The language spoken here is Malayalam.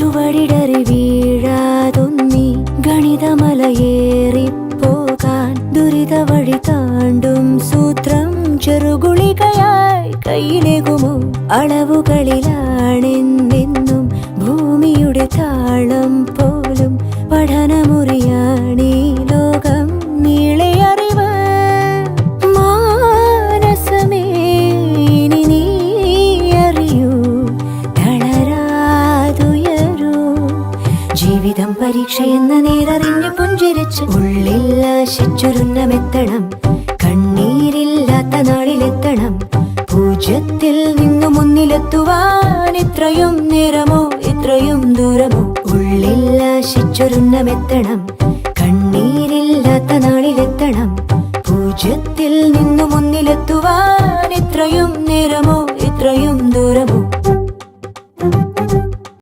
ചുവടിടറി വീഴാതൊന്നി ഗണിതമലയേറിപ്പോകാൻ ദുരിത വഴി താണ്ടും സൂത്രം ചെറുകുളികയായി കയ്യിലേകുമോ? അളവുകളിലാണെന്നെന്നും ഭൂമിയുടെ താളം പോലും പഠനമുറിയാണീ ലോകം നീളെ അറിവ്. മാനസമേ ഇനി നീ അറിയൂ, തളരാതുയരൂ. ജീവിതം പരീക്ഷയെന്ന നേരറിഞ്ഞു പുഞ്ചിരിച്ച് ഉള്ളിൽ ആശിച്ചൊരുന്നമെത്തണം. കണ്ണീരില്ലാത്ത നാളിലെത്തണം. പൂജ്യത്തിൽ നിന്നു മുന്നിലെത്തുവാൻ ഇത്രയും നേരമോ ഇത്രയും ദൂരമോ? ഉള്ളിൽ ആശിച്ചൊരുന്നമെത്തണം. കണ്ണീരില്ലാത്ത നാളിലെത്തണം. പൂജ്യത്തിൽ നിന്നു മുന്നിലെത്തുവാൻ ഇത്രയും നേരമോ ഇത്രയും ദൂരം?